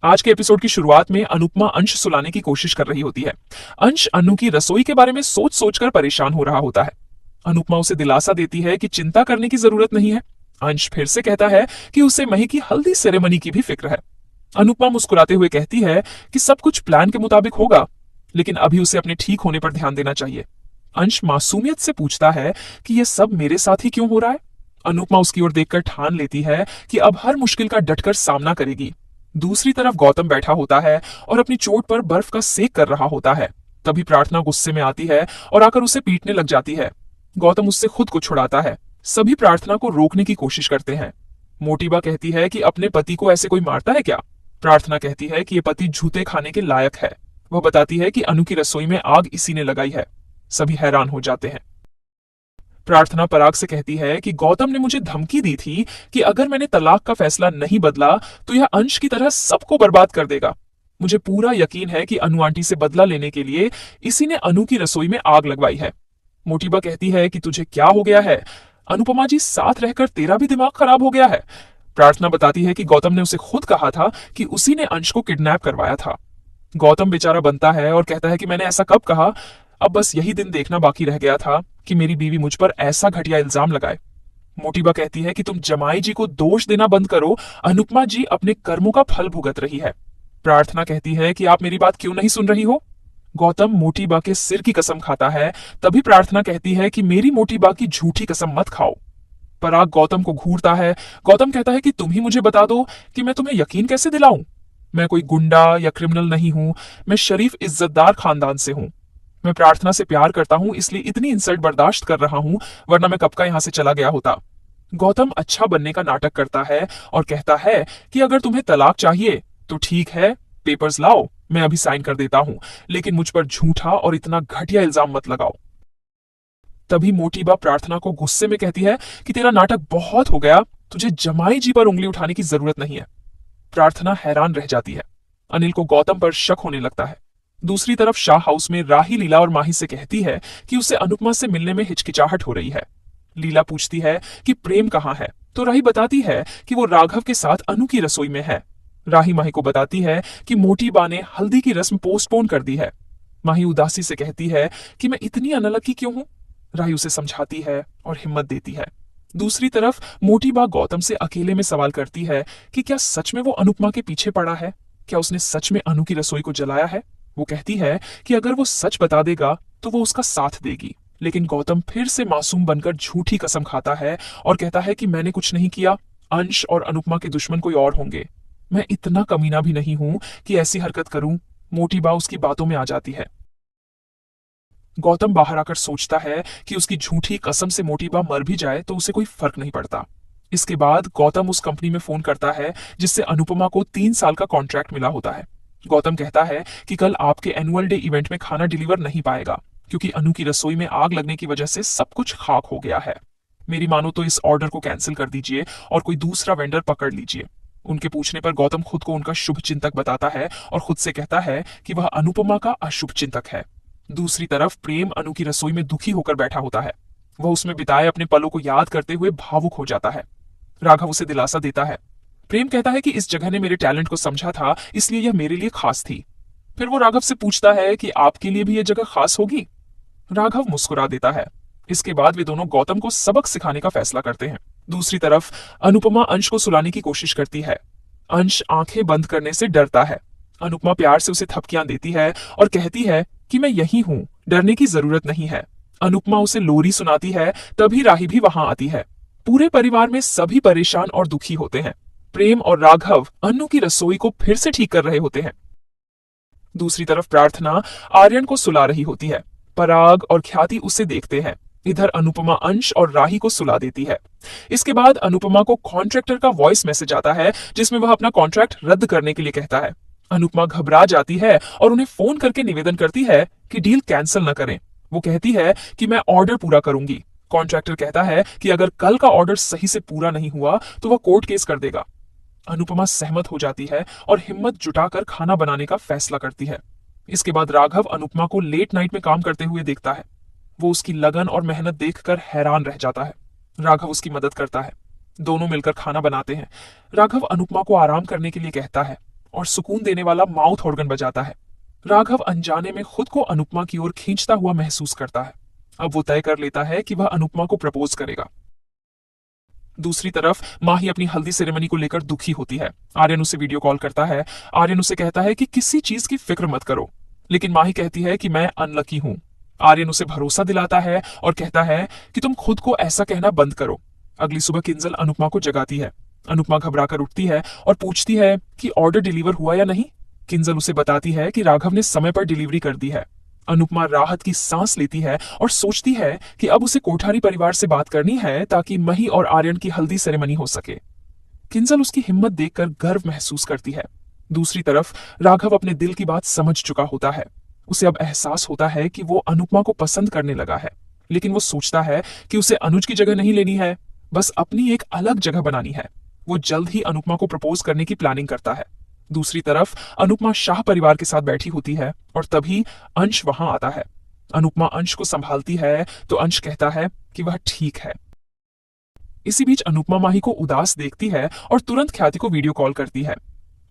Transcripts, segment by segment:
आज के एपिसोड की शुरुआत में अनुपमा अंश सुलाने की कोशिश कर रही होती है। अंश अनु की रसोई के बारे में सोच सोचकर परेशान हो रहा होता है। अनुपमा उसे दिलासा देती है कि चिंता करने की जरूरत नहीं है। अंश फिर से कहता है कि उसे मही की हल्दी सेरेमनी की भी फिक्र है। अनुपमा मुस्कुराते हुए कहती है कि सब कुछ प्लान के मुताबिक होगा, लेकिन अभी उसे अपने ठीक होने पर ध्यान देना चाहिए। अंश मासूमियत से पूछता है कि यह सब मेरे साथ ही क्यों हो रहा है। अनुपमा उसकी ओर देखकर ठान लेती है कि अब हर मुश्किल का डटकर सामना करेगी। दूसरी तरफ गौतम बैठा होता है और अपनी चोट पर बर्फ का सेक कर रहा होता है। तभी प्रार्थना गुस्से में आती है और आकर उसे पीटने लग जाती है। गौतम उससे खुद को छुड़ाता है। सभी प्रार्थना को रोकने की कोशिश करते हैं। मोटीबा कहती है कि अपने पति को ऐसे कोई मारता है क्या। प्रार्थना कहती है कि ये पति जूते खाने के लायक है। वह बताती है कि अनु की रसोई में आग इसी ने लगाई है। सभी हैरान हो जाते हैं। प्रार्थना पराग से कहती है कि गौतम ने मुझे धमकी दी थी कि अगर मैंने तलाक का फैसला नहीं बदला तो यह अंश की तरह सबको बर्बाद कर देगा। मुझे पूरा यकीन है कि अनु आंटी से बदला लेने के लिए इसी ने अनु की रसोई में आग लगवाई है। मोटीबा कहती है कि तुझे क्या हो गया है, अनुपमा जी साथ रहकर तेरा भी दिमाग खराब हो गया है। प्रार्थना बताती है कि गौतम ने उसे खुद कहा था कि उसी ने अंश को किडनैप करवाया था। गौतम बेचारा बनता है और कहता है कि मैंने ऐसा कब कहा, अब बस यही दिन देखना बाकी रह गया था कि मेरी बीवी मुझ पर ऐसा घटिया इल्जाम लगाए। मोटीबा कहती है कि तुम जमाई जी को दोष देना बंद करो, अनुपमा जी अपने कर्मों का फल भुगत रही है। प्रार्थना कहती है कि आप मेरी बात क्यों नहीं सुन रही हो। गौतम मोटीबा के सिर की कसम खाता है। तभी प्रार्थना कहती है कि मेरी मोटीबा की झूठी कसम मत खाओ। पराग गौतम को घूरता है। गौतम कहता है कि तुम ही मुझे बता दो कि मैं तुम्हें यकीन कैसे दिलाऊं। मैं कोई गुंडा या क्रिमिनल नहीं हूं, मैं शरीफ इज्जतदार खानदान से हूं। मैं प्रार्थना से प्यार करता हूं, इसलिए इतनी इंसल्ट बर्दाश्त कर रहा हूं, वरना मैं कब का यहां से चला गया होता। गौतम अच्छा बनने का नाटक करता है और कहता है कि अगर तुम्हें तलाक चाहिए तो ठीक है, पेपर्स लाओ, मैं अभी साइन कर देता हूं, लेकिन मुझ पर झूठा और इतना घटिया इल्जाम मत लगाओ। तभी मोटीबा प्रार्थना को गुस्से में कहती है कि तेरा नाटक बहुत हो गया, तुझे जमाई जी पर उंगली उठाने की जरूरत नहीं है। प्रार्थना हैरान रह जाती है। अनिल को गौतम पर शक होने लगता है। दूसरी तरफ शाह हाउस में राही लीला और माही से कहती है कि उसे अनुपमा से मिलने में हिचकिचाहट हो रही है। लीला पूछती है कि प्रेम कहाँ है, तो राही बताती है कि वो राघव के साथ अनु की रसोई में है। राही माही को बताती है कि मोटी बा ने हल्दी की रस्म पोस्टपोन कर दी है। माही उदासी से कहती है कि मैं इतनी अनलकी क्यों हूं। राही उसे समझाती है और हिम्मत देती है। दूसरी तरफ मोटी बा गौतम से अकेले में सवाल करती है कि क्या सच में वो अनुपमा के पीछे पड़ा है, क्या उसने सच में अनु की रसोई को जलाया है। वो कहती है कि अगर वो सच बता देगा तो वो उसका साथ देगी, लेकिन गौतम फिर से मासूम बनकर झूठी कसम खाता है और कहता है कि मैंने कुछ नहीं किया, अंश और अनुपमा के दुश्मन कोई और होंगे। मैं इतना कमीना भी नहीं हूं कि ऐसी हरकत करूं। मोटी बा उसकी बातों में आ जाती है। गौतम बाहर आकर सोचता है कि उसकी झूठी कसम से मोटी बा मर भी जाए तो उसे कोई फर्क नहीं पड़ता। इसके बाद गौतम उस कंपनी में फोन करता है जिससे अनुपमा को 3 साल का कॉन्ट्रैक्ट मिला होता है। गौतम कहता है कि कल आपके एनुअल डे इवेंट में खाना डिलीवर नहीं पाएगा क्योंकि अनु की रसोई में आग लगने की वजह से सब कुछ खाक हो गया है। मेरी मानो तो इस ऑर्डर को कैंसिल कर दीजिए और कोई दूसरा वेंडर पकड़ लीजिए। उनके पूछने पर गौतम खुद को उनका शुभ चिंतक बताता है और खुद से कहता है कि वह अनुपमा का अशुभ चिंतक है। दूसरी तरफ प्रेम अनु की रसोई में दुखी होकर बैठा होता है। वह उसमें बिताए अपने पलों को याद करते हुए भावुक हो जाता है। राघव उसे दिलासा देता है। प्रेम कहता है कि इस जगह ने मेरे टैलेंट को समझा था, इसलिए यह मेरे लिए खास थी। फिर वो राघव से पूछता है कि आपके लिए भी यह जगह खास होगी। राघव मुस्कुरा देता है। इसके बाद वे दोनों गौतम को सबक सिखाने का फैसला करते हैं। दूसरी तरफ अनुपमा अंश को सुलाने की कोशिश करती है। अंश आंखें बंद करने से डरता है। अनुपमा प्यार से उसे थपकियां देती है और कहती है कि मैं यहीं हूं, डरने की जरूरत नहीं है। अनुपमा उसे लोरी सुनाती है। तभी राही भी वहां आती है। पूरे परिवार में सभी परेशान और दुखी होते हैं। प्रेम और राघव अनु की रसोई को फिर से ठीक कर रहे होते हैं। दूसरी तरफ प्रार्थना आर्यन को सुला रही होती है। पराग और ख्याति उसे देखते हैं। इधर अनुपमा अंश और राही को सुला देती है। इसके बाद अनुपमा को कॉन्ट्रैक्टर का वॉइस मैसेज आता है जिसमें वह अपना कॉन्ट्रैक्ट रद्द करने के लिए कहता है। अनुपमा घबरा जाती है और उन्हें फोन करके निवेदन करती है कि डील कैंसिल न करें। वो कहती है कि मैं ऑर्डर पूरा करूंगी। कॉन्ट्रैक्टर कहता है कि अगर कल का ऑर्डर सही से पूरा नहीं हुआ तो वह कोर्ट केस कर देगा। अनुपमा सहमत हो जाती है और हिम्मत जुटाकर खाना बनाने का फैसला करती है। इसके बाद राघव अनुपमा को लेट नाइट में काम करते हुए देखता है। वो उसकी लगन और मेहनत देखकर हैरान रह जाता है। राघव उसकी मदद करता है। दोनों मिलकर खाना बनाते हैं। राघव अनुपमा को आराम करने के लिए कहता है और सुकून देने वाला माउथ ऑर्गन बजाता है। राघव अनजाने में खुद को अनुपमा की ओर खींचता हुआ महसूस करता है। अब वो तय कर लेता है कि वह अनुपमा को प्रपोज करेगा। दूसरी तरफ माही अपनी हल्दी सेरेमनी को लेकर दुखी होती है। आर्यन उसे वीडियो कॉल करता है। आर्यन उसे कहता है कि किसी चीज की फिक्र मत करो, लेकिन माही कहती है कि मैं अनलकी हूं। आर्यन उसे भरोसा दिलाता है और कहता है कि तुम खुद को ऐसा कहना बंद करो। अगली सुबह किंजल अनुपमा को जगाती है। अनुपमा घबराकर उठती है और पूछती है कि ऑर्डर डिलीवर हुआ या नहीं। किंजल उसे बताती है कि राघव ने समय पर डिलीवरी कर दी है। अनुपमा राहत की सांस लेती है और सोचती है कि अब उसे कोठारी परिवार से बात करनी है ताकि मही और आर्यन की हल्दी सेरेमनी हो सके। किंजल उसकी हिम्मत देखकर गर्व महसूस करती है। दूसरी तरफ राघव अपने दिल की बात समझ चुका होता है। उसे अब एहसास होता है कि वो अनुपमा को पसंद करने लगा है, लेकिन वो सोचता है कि उसे अनुज की जगह नहीं लेनी है, बस अपनी एक अलग जगह बनानी है। वो जल्द ही अनुपमा को प्रपोज करने की प्लानिंग करता है। दूसरी तरफ अनुपमा शाह परिवार के साथ बैठी होती है और तभी अंश वहां आता है। अनुपमा अंश को संभालती है तो अंश कहता है कि वह ठीक है। इसी बीच अनुपमा माही को उदास देखती है और तुरंत ख्याति को वीडियो कॉल करती है।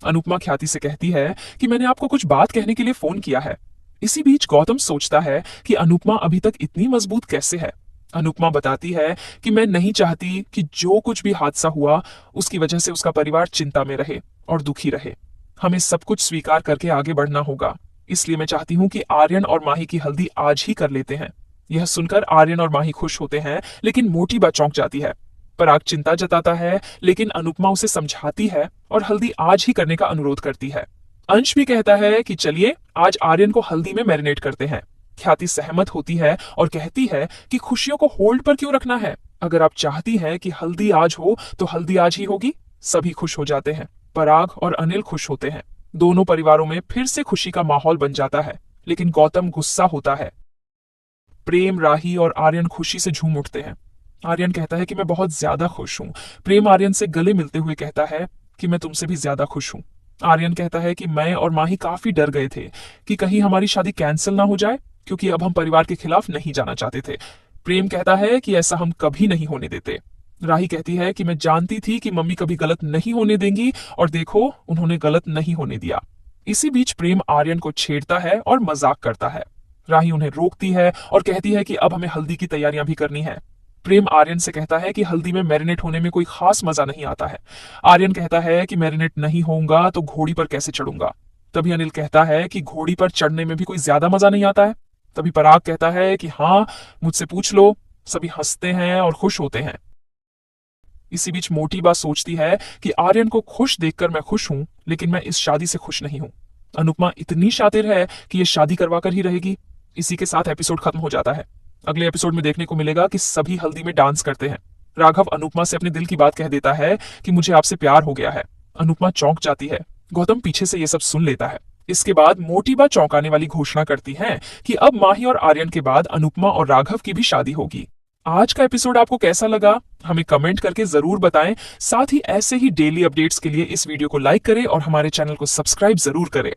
अनुपमा ख्याति से कहती है कि मैंने आपको कुछ बात कहने के लिए फोन किया है। इसी बीच गौतम सोचता है कि अनुपमा अभी तक इतनी मजबूत कैसे है। अनुपमा बताती है कि मैं नहीं चाहती कि जो कुछ भी हादसा हुआ उसकी वजह से उसका परिवार चिंता में रहे और दुखी रहे। हमें सब कुछ स्वीकार करके आगे बढ़ना होगा, इसलिए मैं चाहती हूं कि आर्यन और माही की हल्दी आज ही कर लेते हैं। यह सुनकर आर्यन और माही खुश होते हैं, लेकिन मोटी बात चौंक जाती है। पराग चिंता जताता है, लेकिन अनुपमा उसे समझाती है और हल्दी आज ही करने का अनुरोध करती है। अंश भी कहता है कि चलिए आज आर्यन को हल्दी में मैरिनेट करते हैं। ख्याति सहमत होती है और कहती है कि खुशियों को होल्ड पर क्यों रखना है, अगर आप चाहती हैं कि हल्दी आज हो तो हल्दी आज ही होगी। सभी खुश हो जाते हैं। पराग और अनिल खुश होते हैं। दोनों परिवारों में फिर से खुशी का माहौल बन जाता है, लेकिन गौतम गुस्सा होता है। प्रेम, राही और आर्यन खुशी से झूम उठते हैं। आर्यन कहता है कि मैं बहुत ज्यादा खुश हूं। प्रेम आर्यन से गले मिलते हुए कहता है कि मैं तुमसे भी ज्यादा खुश हूं। आर्यन कहता है कि मैं और माही काफी डर गए थे कि कहीं हमारी शादी कैंसिल ना हो जाए, क्योंकि अब हम परिवार के खिलाफ नहीं जाना चाहते थे। प्रेम कहता है कि ऐसा हम कभी नहीं होने देते। राही कहती है कि मैं जानती थी कि मम्मी कभी गलत नहीं होने देंगी और देखो उन्होंने गलत नहीं होने दिया। इसी बीच प्रेम आर्यन को छेड़ता है और मजाक करता है। राही उन्हें रोकती है और कहती है कि अब हमें हल्दी की तैयारियां भी करनी है। प्रेम आर्यन से कहता है कि हल्दी में मैरिनेट होने में कोई खास मजा नहीं आता है। आर्यन कहता है कि मैरिनेट नहीं होऊंगा तो घोड़ी पर कैसे चढ़ूंगा। तभी अनिल कहता है कि घोड़ी पर चढ़ने में भी कोई ज्यादा मजा नहीं आता है। तभी पराग कहता है कि हाँ, मुझसे पूछ लो। सभी हंसते हैं और खुश होते हैं। इसी बीच मोटी बात सोचती है कि आर्यन को खुश देखकर मैं खुश हूं, लेकिन मैं इस शादी से खुश नहीं हूं। अनुपमा इतनी शातिर है कि ये शादी करवा कर ही रहेगी। इसी के साथ एपिसोड खत्म हो जाता है। अगले एपिसोड में देखने को मिलेगा कि सभी हल्दी में डांस करते हैं। राघव अनुपमा से अपने दिल की बात कह देता है कि मुझे आपसे प्यार हो गया है। अनुपमा चौंक जाती है। गौतम पीछे से ये सब सुन लेता है। इसके बाद मोटी बात चौंकाने वाली घोषणा करती है कि अब माही और आर्यन के बाद अनुपमा और राघव की भी शादी होगी। आज का एपिसोड आपको कैसा लगा हमें कमेंट करके जरूर बताएं। साथ ही ऐसे ही डेली अपडेट्स के लिए इस वीडियो को लाइक करें और हमारे चैनल को सब्सक्राइब जरूर करें।